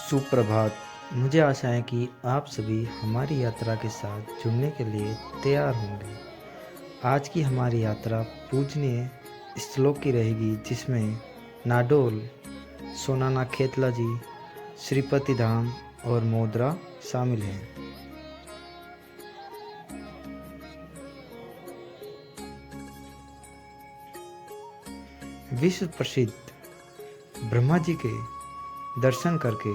सुप्रभात। मुझे आशा है कि आप सभी हमारी यात्रा के साथ जुड़ने के लिए तैयार होंगे। आज की हमारी यात्रा पूजनीय स्थलों की रहेगी, जिसमें नाडोल, सोनाना खेतला जी, श्रीपति धाम और मोदरा शामिल हैं। विश्व प्रसिद्ध ब्रह्मा जी के दर्शन करके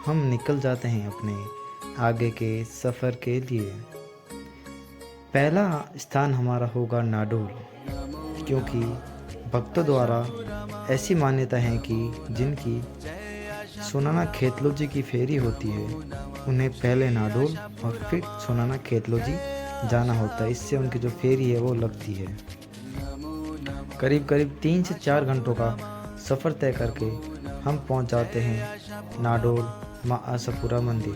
हम निकल जाते हैं अपने आगे के सफ़र के लिए। पहला स्थान हमारा होगा नाडोल, क्योंकि भक्तों द्वारा ऐसी मान्यता है कि जिनकी सोनाना खेतलो जी की फेरी होती है, उन्हें पहले नाडोल और फिर सोनाना खेतलो जी जाना होता है। इससे उनकी जो फेरी है वो लगती है। करीब करीब 3 से 4 घंटों का सफ़र तय करके हम पहुंच जाते हैं नाडोल माँ आशापुरा मंदिर।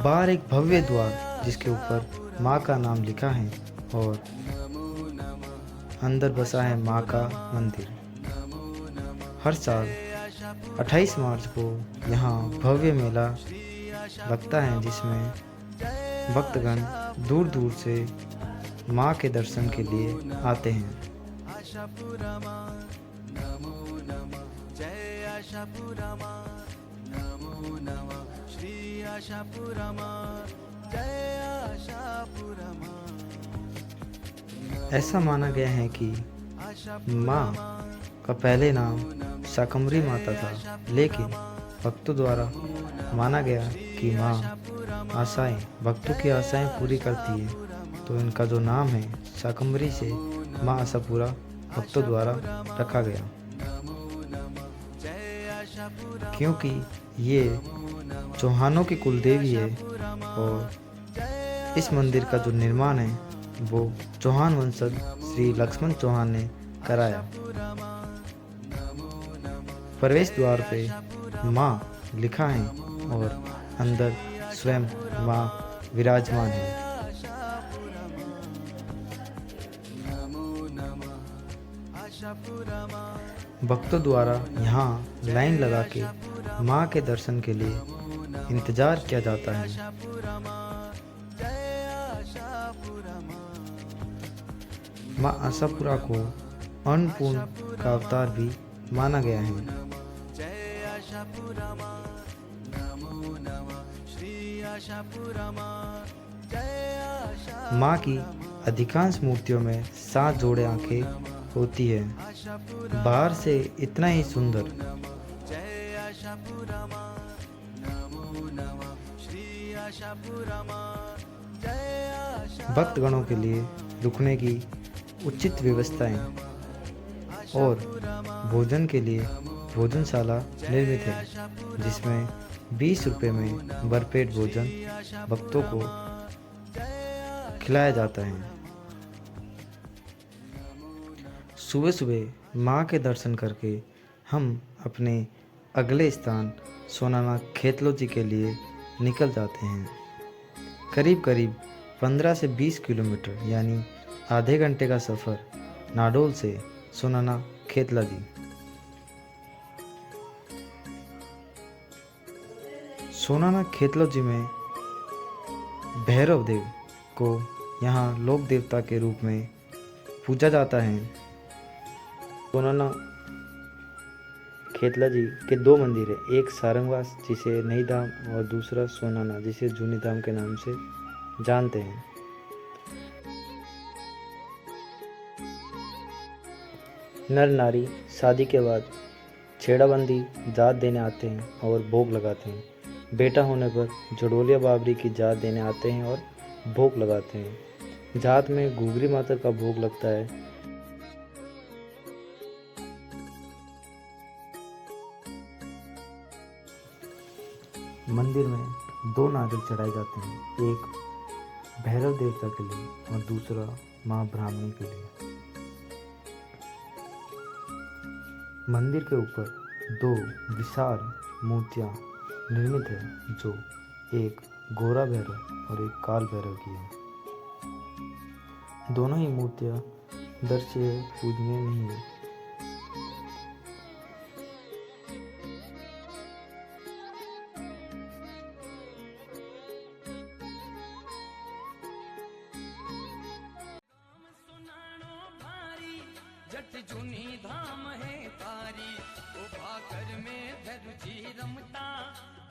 बाहर एक भव्य द्वार जिसके ऊपर माँ का नाम लिखा है और अंदर बसा है माँ का मंदिर। हर साल 28 मार्च को यहाँ भव्य मेला लगता है, जिसमें भक्तगण दूर दूर से माँ के दर्शन के लिए आते हैं। ऐसा माना गया है कि माँ का पहले नाम शाकंभरी माता था, लेकिन भक्तों द्वारा माना गया कि माँ आशाएं भक्तों की आशाएं पूरी करती है, तो इनका जो नाम है शाकंभरी से माँ आशापुरा भक्तों द्वारा रखा गया। क्योंकि ये चौहानों की कुलदेवी है और इस मंदिर का जो निर्माण है वो चौहान वंशज श्री लक्ष्मण चौहान ने कराया। प्रवेश द्वार पे माँ लिखा है और अंदर स्वयं माँ विराजमान है। भक्तों द्वारा यहाँ लाइन लगा के माँ के दर्शन के लिए इंतजार किया जाता है। माँ आशापुरा को अन्नपूर्ण का अवतार भी माना गया है। माँ की अधिकांश मूर्तियों में 7 जोड़े आंखें होती है। बाहर से इतना ही सुंदर, भक्तगणों के लिए रुकने की उचित व्यवस्थाएं और भोजन के लिए भोजनशाला निर्मित है, जिसमें 20 रुपये में भरपेट भोजन भक्तों को खिलाया जाता है। सुबह सुबह माँ के दर्शन करके हम अपने अगले स्थान सोनाना खेतलो जी के लिए निकल जाते हैं। करीब करीब 15 से 20 किलोमीटर यानी आधे घंटे का सफ़र नाडोल से सोनाना खेतला जी। सोनाना खेतलो जी में भैरव देव को यहाँ लोक देवता के रूप में पूजा जाता है। सोनाना खेतला जी के 2 मंदिर है, एक सारंगवास जिसे नई धाम और दूसरा सोनाना जिसे जूनी धाम के नाम से जानते हैं। नर नारी शादी के बाद छेड़ाबंदी जात देने आते हैं और भोग लगाते हैं। बेटा होने पर जड़ोलिया बाबरी की जात देने आते हैं और भोग लगाते हैं। जात में घुघरी माता का भोग लगता है। मंदिर में 2 नारियल चढ़ाए जाते हैं, एक भैरव देवता के लिए और दूसरा माँ ब्राह्मणी के लिए। मंदिर के ऊपर 2 विशाल मूर्तियाँ निर्मित है, जो एक गोरा भैरव और एक काल भैरव की है। दोनों ही मूर्तियाँ दृश्य पूजनीय नहीं है। छठ जूनी धाम है तारी, ओ भाकर में धरु जी रमता,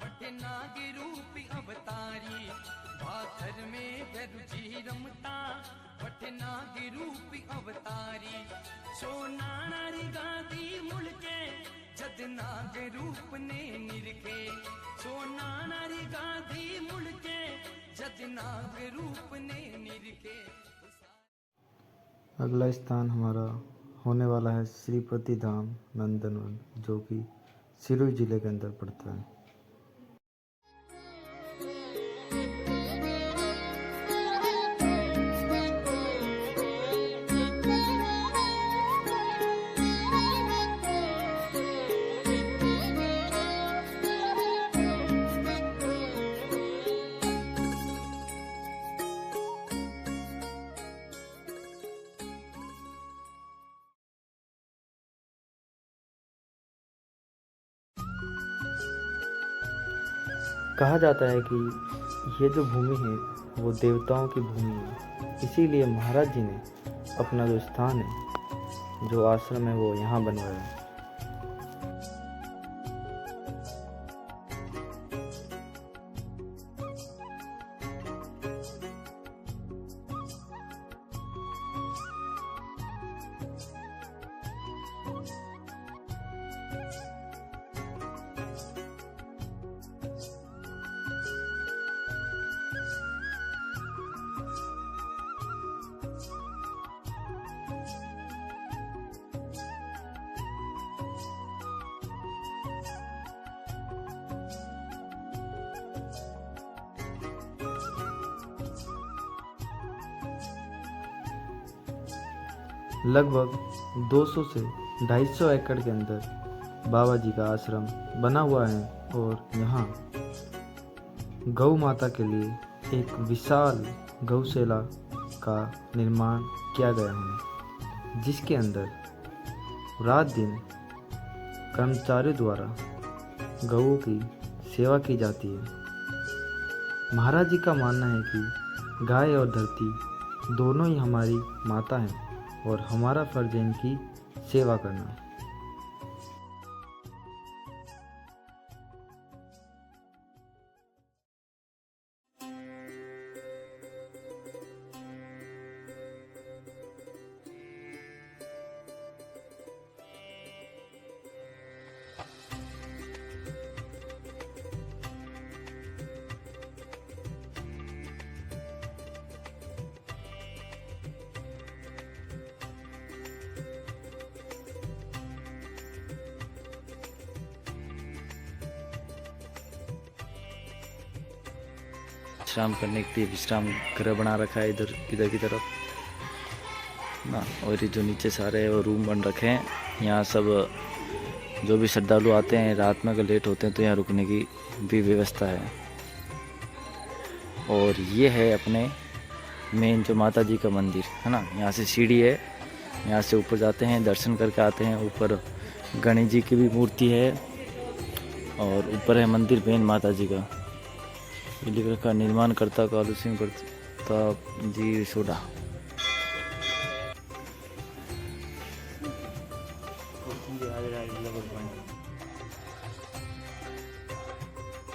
बटे नाग रूपी अवतारी। भाकर में धरु जी रमता, बटे नाग रूपी अवतारी। सोना नारी गादी मुड़के, जद नाग रूप ने निरखे। सोना नारी गादी मुड़के, जद नाग रूप ने निरखे। अगला स्थान हमारा होने वाला है श्रीपति धाम नंदनवन, जो कि सिरोही जिले के अंदर पड़ता है। कहा जाता है कि ये जो भूमि है वो देवताओं की भूमि है, इसीलिए महाराज जी ने अपना जो स्थान है, जो आश्रम है, वो यहाँ बनवाया। लगभग 200 से 250 एकड़ के अंदर बाबा जी का आश्रम बना हुआ है और यहाँ गौ माता के लिए एक विशाल गौशाला का निर्माण किया गया है, जिसके अंदर रात दिन कर्मचारियों द्वारा गौओं की सेवा की जाती है। महाराज जी का मानना है कि गाय और धरती दोनों ही हमारी माता हैं और हमारा फर्ज है इनकी सेवा करना। विश्राम करने के लिए विश्राम गृह बना रखा है इधर की तरफ ना। और ये जो नीचे सारे वो रूम बन रखे हैं, यहाँ सब जो भी श्रद्धालु आते हैं रात में अगर लेट होते हैं तो यहाँ रुकने की भी व्यवस्था है। और ये है अपने मेन जो माता जी का मंदिर है ना, यहाँ से सीढ़ी है, यहाँ से ऊपर जाते हैं, दर्शन करके आते हैं। ऊपर गणेश जी की भी मूर्ति है और ऊपर है मंदिर मेन माता जी का। लिख रखा निर्माण करता कालू सिंह प्रताप जी सोडा।